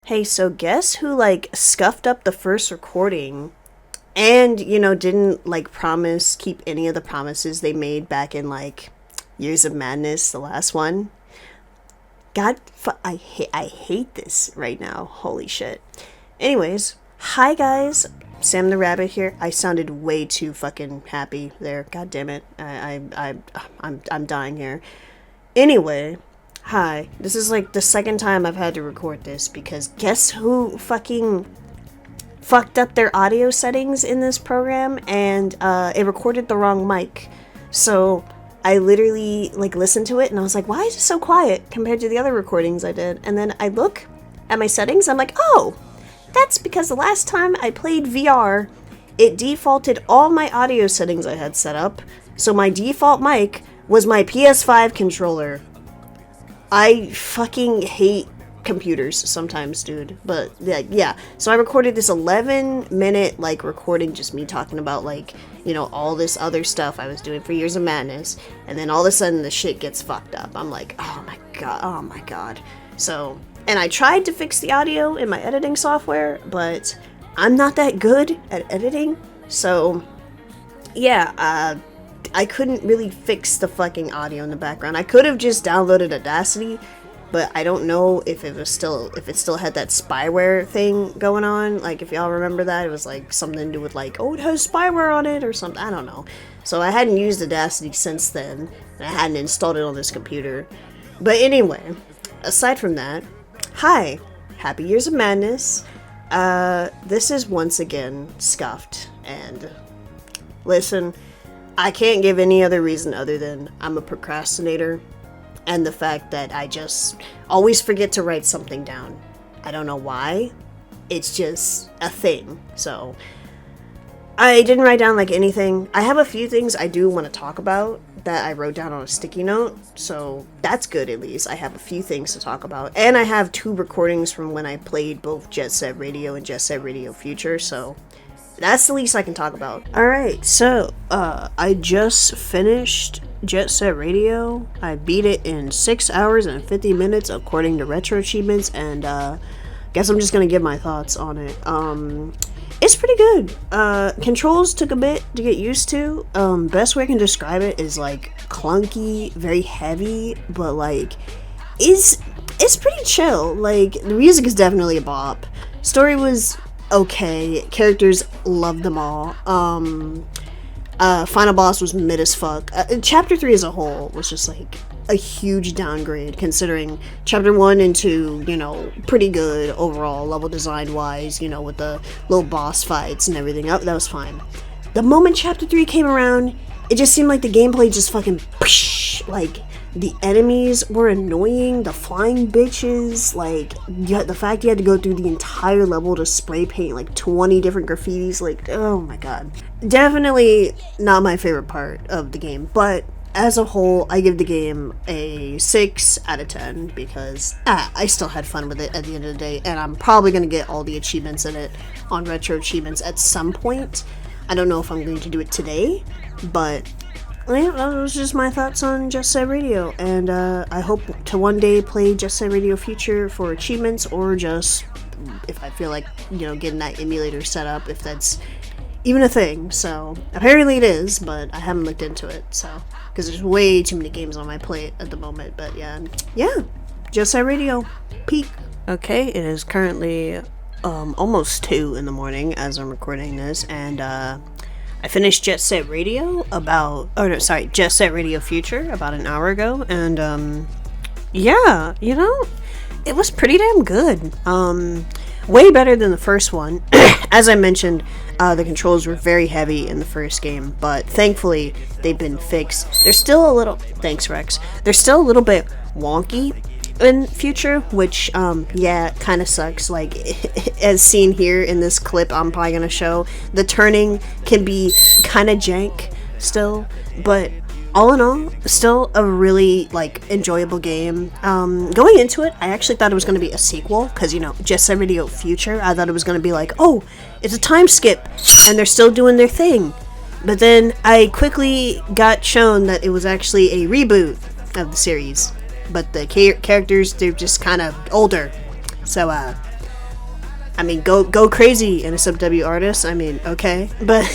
Hey, so guess who, like, scuffed up the first recording and, didn't, like, keep any of the promises they made back in, like, Years of Madness, the last one? I hate this right now. Holy shit. Anyways, hi guys. Sam the Rabbit here. I sounded way too fucking happy there. God damn it. I'm dying here. Anyway, hi. This is like the second time I've had to record this because guess who fucking fucked up their audio settings in this program and it recorded the wrong mic. So I literally like listened to it and I was like, why is it so quiet compared to the other recordings I did? And then I look at my settings, I'm like, oh, that's because the last time I played VR, it defaulted all my audio settings I had set up. So my default mic was my PS5 controller. I fucking hate computers sometimes, dude. But yeah. So I recorded this 11-minute like recording, just me talking about like, all this other stuff I was doing for Years of Madness, and then all of a sudden the shit gets fucked up. I'm like, oh my god. So, and I tried to fix the audio in my editing software, but I'm not that good at editing. So, yeah, I couldn't really fix the fucking audio in the background. I could have just downloaded Audacity, but I don't know if it still had that spyware thing going on. Like, if y'all remember that, it was like something to do with like, oh, it has spyware on it or something. I don't know. So I hadn't used Audacity since then, and I hadn't installed it on this computer. But anyway, aside from that, hi, happy Years of Madness. This is once again scuffed, and listen, I can't give any other reason other than I'm a procrastinator. And the fact that I just always forget to write something down. I don't know why. It's just a thing. So, I didn't write down like anything. I have a few things I do want to talk about that I wrote down on a sticky note. So, that's good at least. I have a few things to talk about. And I have 2 recordings from when I played both Jet Set Radio and Jet Set Radio Future. So, that's the least I can talk about. Alright, so, I just finished Jet Set Radio. I beat it in 6 hours and 50 minutes according to Retro Achievements, and guess I'm just gonna give my thoughts on it. It's pretty good. Controls took a bit to get used to. Best way I can describe it is like clunky, very heavy, but like it's pretty chill. Like the music is definitely a bop. Story was okay. Characters, loved them all. Final boss was mid as fuck. Chapter 3 as a whole was just like a huge downgrade considering Chapter 1 and 2, pretty good overall level design wise, with the little boss fights and everything. That was fine. The moment Chapter 3 came around, it just seemed like the gameplay just fucking like the enemies were annoying, the flying bitches, like the fact you had to go through the entire level to spray paint like 20 different graffitis, like oh my god. Definitely not my favorite part of the game, but as a whole I give the game a 6 out of 10 because I still had fun with it at the end of the day, and I'm probably going to get all the achievements in it on Retro Achievements at some point. I don't know if I'm going to do it today, but yeah, that was just my thoughts on Jet Set Radio, and I hope to one day play Jet Set Radio Future for achievements, or just if I feel like, getting that emulator set up, if that's even a thing. So, apparently it is, but I haven't looked into it, so, because there's way too many games on my plate at the moment, but yeah, Jet Set Radio, peak. Okay, it is currently almost 2 in the morning as I'm recording this, and I finished Jet Set Radio Jet Set Radio Future about an hour ago, and yeah, it was pretty damn good. Way better than the first one. As I mentioned, the controls were very heavy in the first game, but thankfully they've been fixed. They're still a little, thanks Rex, they're still a little bit wonky in Future, which kind of sucks. Like as seen here in this clip I'm probably gonna show, the turning can be kind of jank still, but all in all, still a really like enjoyable game. Going into it, I actually thought it was going to be a sequel because Jet Set Radio Future, I thought it was going to be like, oh, it's a time skip and they're still doing their thing, but then I quickly got shown that it was actually a reboot of the series, but the characters, they're just kind of older. So I mean, go crazy, NSFW artists. I mean, okay, but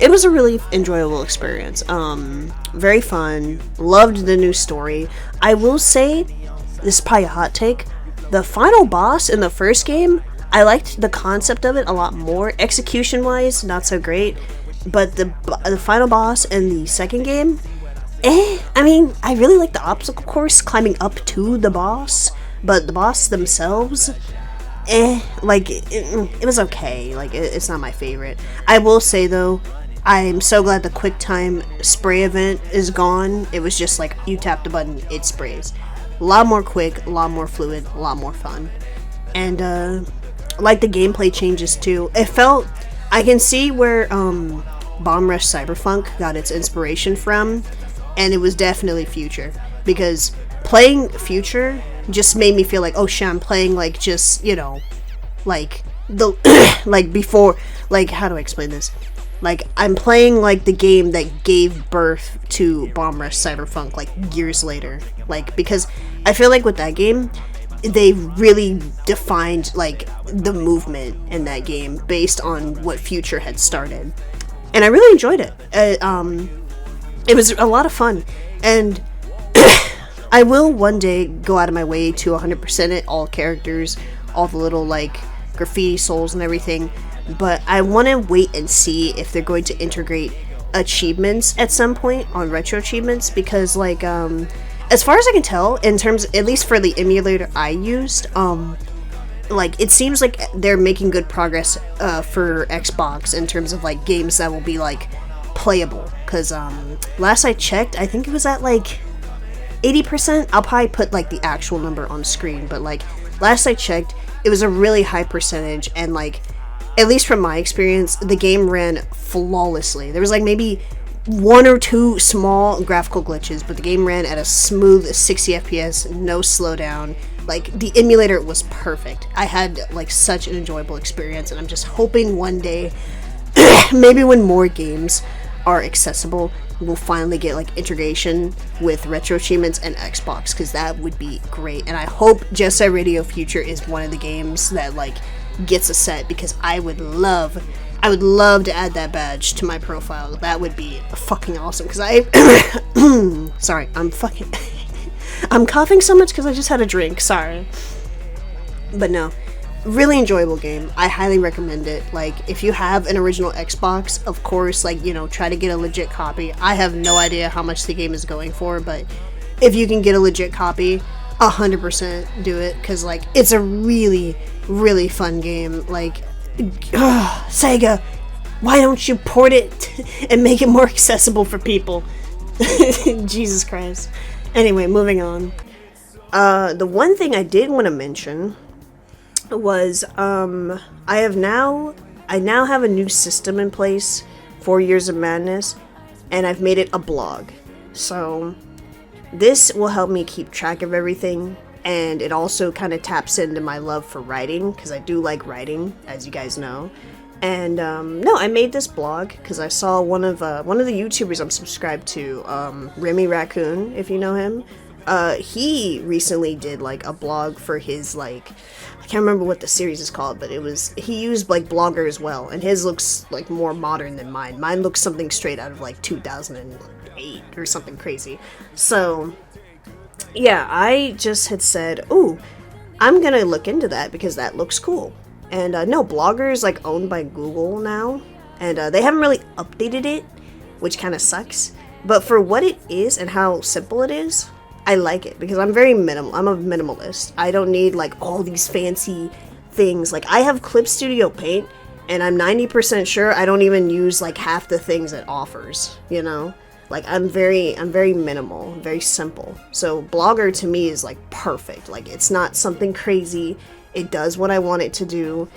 it was a really enjoyable experience. Very fun. Loved the new story. I will say, this is probably a hot take. The final boss in the first game, I liked the concept of it a lot more. Execution wise, not so great. But the final boss in the second game, I mean, I really like the obstacle course climbing up to the boss. But the boss themselves, like, it was okay. Like, it's not my favorite. I will say, though, I'm so glad the quick time spray event is gone. It was just like, you tap the button, it sprays. A lot more quick, a lot more fluid, a lot more fun. And, like the gameplay changes, too. It felt, I can see where, Bomb Rush Cyberpunk got its inspiration from, and it was definitely Future. Because playing Future just made me feel like, oh shit, I'm playing like just, you know, like the like before, like, how do I explain this? Like, I'm playing like the game that gave birth to Bomb Rush Cyberpunk like years later. Like, because I feel like with that game, they really defined like the movement in that game based on what Future had started. And I really enjoyed it. It was a lot of fun. And I will one day go out of my way to 100% it, all characters, all the little, like, graffiti souls and everything, but I want to wait and see if they're going to integrate achievements at some point on retro achievements, because, like, as far as I can tell, in terms, at least for the emulator I used, like, it seems like they're making good progress, for Xbox in terms of, like, games that will be, like, playable, because, last I checked, I think it was at, like, 80%. I'll probably put like the actual number on screen, but like last I checked, it was a really high percentage, and like, at least from my experience, the game ran flawlessly. There was like maybe 1 or 2 small graphical glitches, but the game ran at a smooth 60 FPS, no slowdown. Like, the emulator was perfect. I had like such an enjoyable experience, and I'm just hoping one day, maybe when more games are accessible, we'll finally get like integration with retro achievements and Xbox, because that would be great. And I hope Jet Set Radio Future is one of the games that like gets a set, because I would love to add that badge to my profile. That would be fucking awesome, because I sorry, I'm coughing so much because I just had a drink, sorry. But no, really enjoyable game. I highly recommend it. Like, if you have an original Xbox, of course, like, you know, try to get a legit copy. I have no idea how much the game is going for, but if you can get a legit copy, 100% do it, because like, it's a really, really fun game. Like, Sega, why don't you port it and make it more accessible for people? Jesus Christ. Anyway, moving on. The one thing I did want to mention was, I now have a new system in place for Years of Madness, and I've made it a blog. So this will help me keep track of everything, and it also kind of taps into my love for writing, because I do like writing, as you guys know. And no, I made this blog because I saw one of the YouTubers I'm subscribed to, Remy Raccoon, if you know him. He recently did like a blog for his, like, I can't remember what the series is called, but he used like Blogger as well, and his looks like more modern than mine. Mine looks something straight out of like 2008 or something crazy. So yeah, I just had said, ooh, I'm gonna look into that because that looks cool. And no, Blogger is like owned by Google now, and they haven't really updated it, which kind of sucks. But for what it is and how simple it is, I like it, because I'm very minimal. I'm a minimalist. I don't need like all these fancy things. Like, I have Clip Studio Paint, and I'm 90% sure I don't even use like half the things it offers, you know? Like, I'm very minimal, very simple. So Blogger to me is like perfect. Like, it's not something crazy. It does what I want it to do,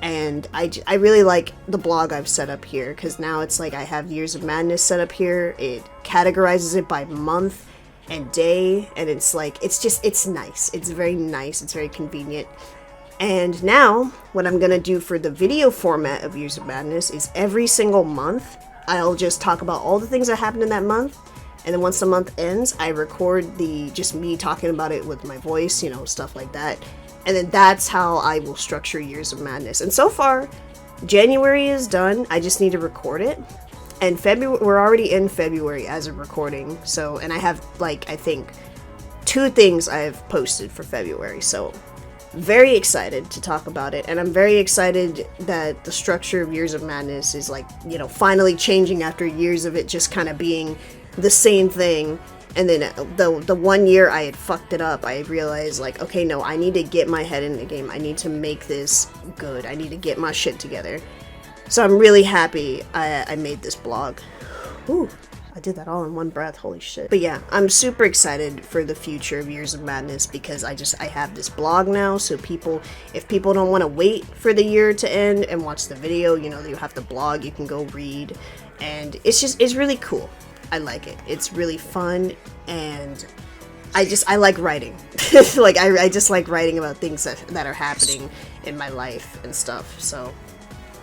and I really like the blog I've set up here, because now it's like I have Years of Madness set up here. It categorizes it by month and day, and it's like, it's nice. It's very nice. It's very convenient. And now, what I'm gonna do for the video format of Years of Madness is every single month, I'll just talk about all the things that happened in that month, and then once the month ends, I record just me talking about it with my voice, you know, stuff like that. And then that's how I will structure Years of Madness. And so far, January is done. I just need to record it. And February, we're already in February as of recording. So, and I have like, I think 2 things I have posted for February. So very excited to talk about it. And I'm very excited that the structure of Years of Madness is like, you know, finally changing after years of it just kind of being the same thing. And then the 1 year I had fucked it up, I realized like, okay, no, I need to get my head in the game. I need to make this good. I need to get my shit together. So I'm really happy I made this blog. Ooh, I did that all in one breath. Holy shit. But yeah, I'm super excited for the future of Years of Madness because I have this blog now. So if people don't want to wait for the year to end and watch the video, you know, you have the blog, you can go read. And it's really cool. I like it. It's really fun, and I like writing. Like I just like writing about things that are happening in my life and stuff. So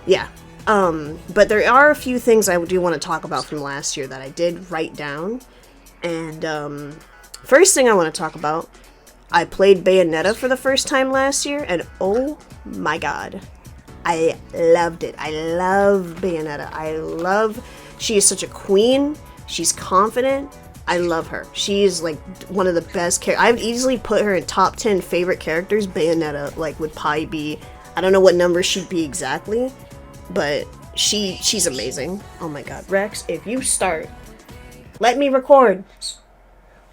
yeah. But there are a few things I do want to talk about from last year that I did write down. And first thing I want to talk about, I played Bayonetta for the first time last year, and oh my god, I loved it. I love Bayonetta. She is such a queen. She's confident. I love her. She is like one of the best characters. I would easily put her in top 10 favorite characters. Bayonetta like would probably be, I don't know what number she'd be exactly, but she's amazing. Oh my god, Rex, if you start, let me record.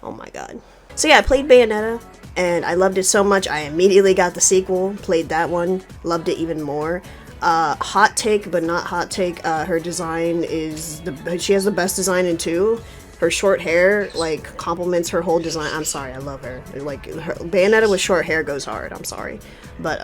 Oh my god. So yeah, I played Bayonetta and I loved it so much. I immediately got the sequel, played that one, loved it even more. Hot take, but not hot take. Her design is she has the best design in 2. Her short hair like complements her whole design. I'm sorry, I love her. Like Bayonetta with short hair goes hard. I'm sorry, but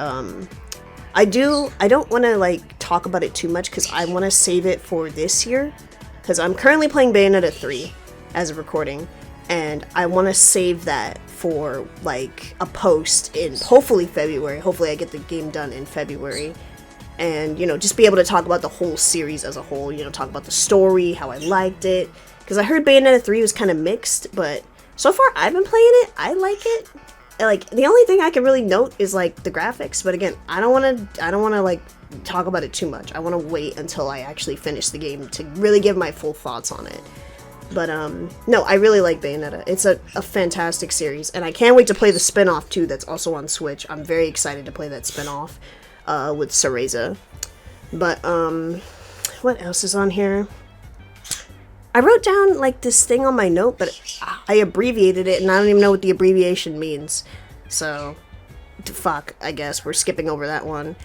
I don't want to like talk about it too much because I want to save it for this year because I'm currently playing Bayonetta 3 as a recording, and I want to save that for like a post in hopefully February. Hopefully I get the game done in February. And, you know, just be able to talk about the whole series as a whole, you know, talk about the story, how I liked it. Because I heard Bayonetta 3 was kind of mixed, but so far I've been playing it. I like it. Like, the only thing I can really note is, like, the graphics. But again, I don't want to, like, talk about it too much. I want to wait until I actually finish the game to really give my full thoughts on it. But, no, I really like Bayonetta. It's a fantastic series. And I can't wait to play the spin-off, too, that's also on Switch. I'm very excited to play that spin-off. With Cereza. But, what else is on here? I wrote down, like, this thing on my note, but I abbreviated it, and I don't even know what the abbreviation means. So, fuck, I guess. We're skipping over that one.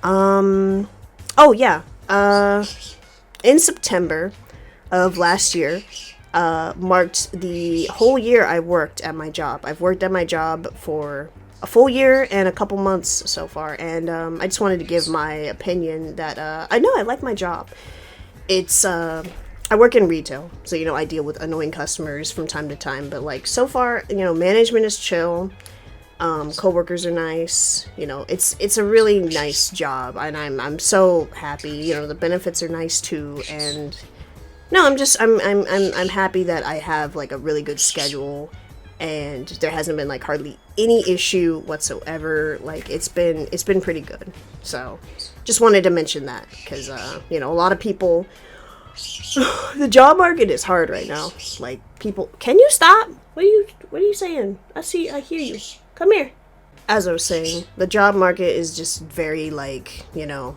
Oh, yeah. In September of last year, marked the whole year I worked at my job. I've worked at my job for a full year and a couple months so far, and I just wanted to give my opinion that I know I like my job. It's I work in retail, so you know I deal with annoying customers from time to time, but like so far, you know, management is chill, coworkers are nice, you know, it's a really nice job, and I'm so happy. You know, the benefits are nice too, and no, I'm happy that I have like a really good schedule. And there hasn't been like hardly any issue whatsoever. Like it's been pretty good. So just wanted to mention that because you know, a lot of people, the job market is hard right now. Like people, can you stop? What are you saying? I hear you. Come here. As I was saying, the job market is just very like, you know,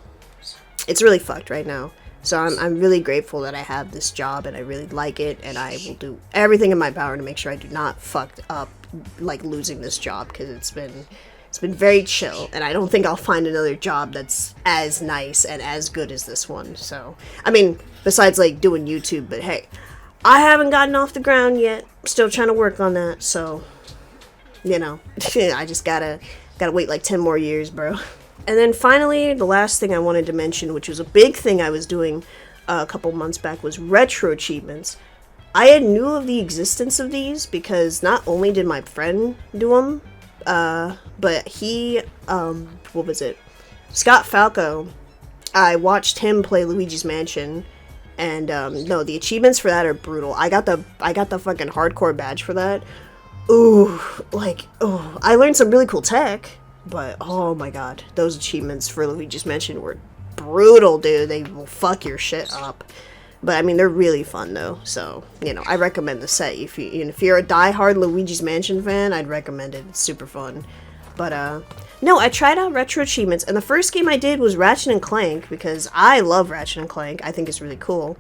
it's really fucked right now. So I'm really grateful that I have this job and I really like it, and I will do everything in my power to make sure I do not fuck up like losing this job because it's been very chill, and I don't think I'll find another job that's as nice and as good as this one. So I mean, besides like doing YouTube, but hey, I haven't gotten off the ground yet. Still trying to work on that. So you know, I just gotta wait like 10 more years, bro. And then finally, the last thing I wanted to mention, which was a big thing I was doing a couple months back, was retro achievements. I had knew of the existence of these because not only did my friend do them, but he, what was it? Scott Falco. I watched him play Luigi's Mansion, and no, the achievements for that are brutal. I got the fucking hardcore badge for that. Ooh, like, oh, I learned some really cool tech. But oh my god, those achievements for Luigi's Mansion were brutal, dude. They will fuck your shit up. But I mean, they're really fun though. So I recommend the set. If you're a diehard Luigi's Mansion fan, I'd recommend it. It's super fun. But no, I tried out retro achievements, and the first game I did was Ratchet and Clank because I love Ratchet and Clank. I think it's really cool.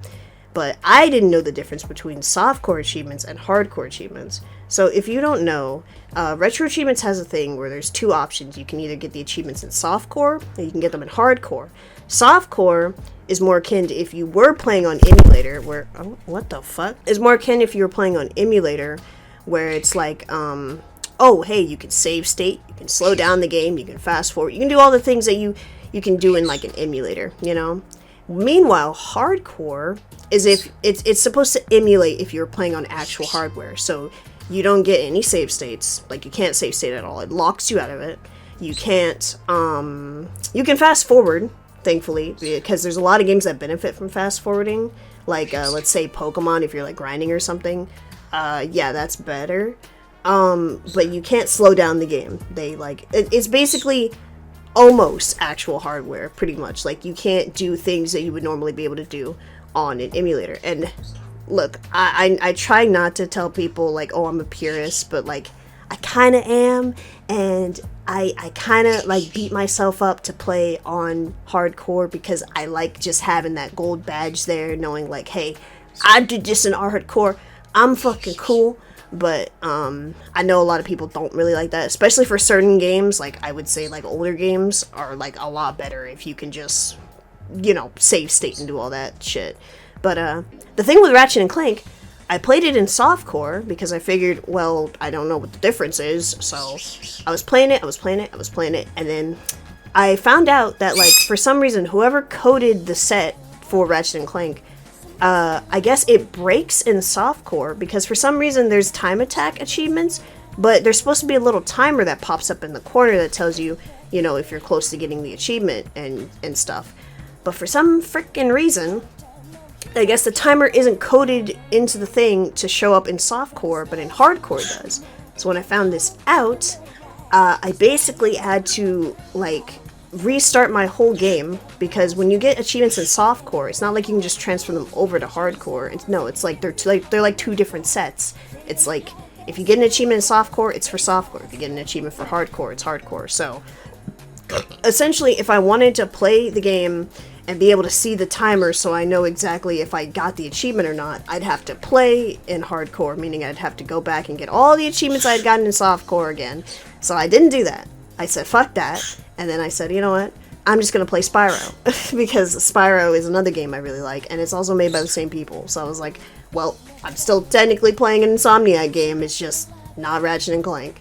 But I didn't know the difference between softcore achievements and hardcore achievements. So if you don't know, Retro Achievements has a thing where there's two options. You can either get the achievements in softcore, or you can get them in hardcore. Softcore is more akin to if you were playing on emulator, where, oh, what the fuck? Is more akin if you were playing on emulator, where it's like, oh, hey, you can save state, you can slow down the game, you can fast forward, you can do all the things that you can do in like an emulator, Meanwhile, hardcore is if it's supposed to emulate if you're playing on actual hardware. So you don't get any save states. Like, you can't save state at all. It locks you out of it. You can't, you can fast forward, thankfully, because there's a lot of games that benefit from fast forwarding. Like, let's say Pokemon, if you're, like, grinding or something. Yeah, that's better. But you can't slow down the game. It's basically almost actual hardware, pretty much. Like, you can't do things that you would normally be able to do on an emulator. And look, I try not to tell people, like, oh, I'm a purist, but, like, I kind of am, and I kind of, like, beat myself up to play on hardcore because I like just having that gold badge there, knowing, like, hey, I did this in hardcore, I'm fucking cool. But I know a lot of people don't really like that, especially for certain games. Like, I would say, like, older games are, like, a lot better if you can just, save state and do all that shit. But the thing with Ratchet and Clank, I played it in softcore because I figured, well, I don't know what the difference is, so I was playing it, and then I found out that, like, for some reason, whoever coded the set for Ratchet and Clank, I guess it breaks in softcore because for some reason there's time attack achievements, but there's supposed to be a little timer that pops up in the corner that tells you, if you're close to getting the achievement and stuff. But for some freaking reason, I guess the timer isn't coded into the thing to show up in softcore, but in hardcore it does. So when I found this out, I basically had to, like, restart my whole game, because when you get achievements in softcore, it's not like you can just transfer them over to hardcore. It's like they're like two different sets. It's like, if you get an achievement in softcore, it's for softcore. If you get an achievement for hardcore, it's hardcore. So essentially, if I wanted to play the game and be able to see the timer so I know exactly if I got the achievement or not, I'd have to play in hardcore, meaning I'd have to go back and get all the achievements I had gotten in softcore again. So I didn't do that. I said, fuck that. And then I said, you know what? I'm just going to play Spyro. Because Spyro is another game I really like. And it's also made by the same people. So I was like, well, I'm still technically playing an Insomniac game. It's just not Ratchet and Clank.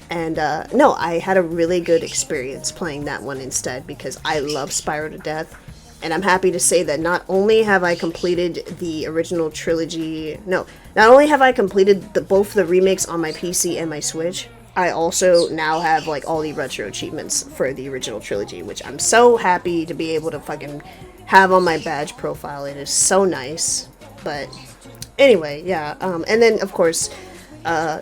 And no, I had a really good experience playing that one instead. Because I love Spyro to death. And I'm happy to say that not only have I completed the original trilogy... not only have I completed both the remakes on my PC and my Switch... I also now have, like, all the retro achievements for the original trilogy, which I'm so happy to be able to fucking have on my badge profile. It is so nice. But anyway, yeah. And then, of course,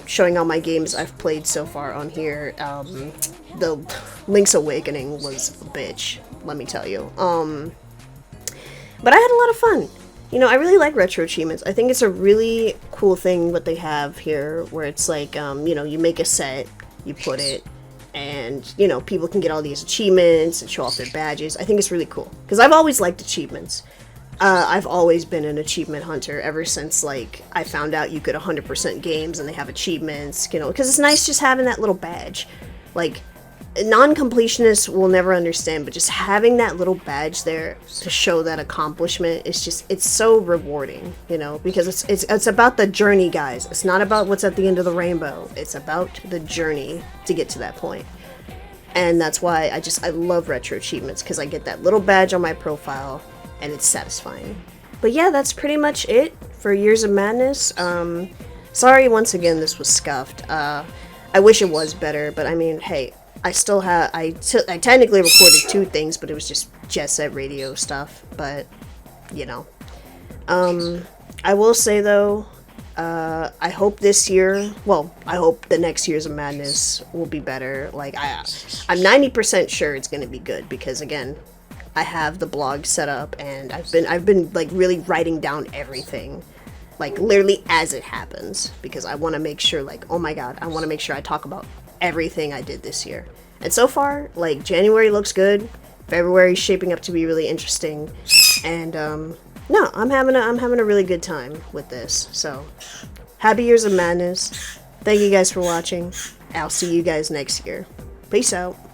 showing all my games I've played so far on here. The Link's Awakening was a bitch, let me tell you. But I had a lot of fun. I really like retro achievements. I think it's a really cool thing what they have here, where it's like, you make a set, you put it, and, people can get all these achievements and show off their badges. I think it's really cool, because I've always liked achievements. I've always been an achievement hunter ever since, like, I found out you could 100% games and they have achievements, because it's nice just having that little badge. Like, non-completionists will never understand, but just having that little badge there to show that accomplishment is just, it's so rewarding, because it's about the journey, guys. It's not about what's at the end of the rainbow. It's about the journey to get to that point. And that's why I love retro achievements, because I get that little badge on my profile and it's satisfying. But yeah, that's pretty much it for Years of Madness. Sorry once again this was scuffed. I wish it was better, but I mean, hey, I still have, I technically recorded 2 things, but it was just Jet Set Radio stuff, but, I will say, though, I hope this year, well, I hope the next Years of Madness will be better. Like, I'm 90% sure it's gonna be good because, again, I have the blog set up and I've been like really writing down everything, like literally as it happens, because I want to make sure, like, oh my god, I want to make sure I talk about everything I did this year. And so far, like, January looks good, February's shaping up to be really interesting, and no, I'm having a really good time with this. So, happy Years of Madness. Thank you guys for watching. I'll see you guys next year. Peace out.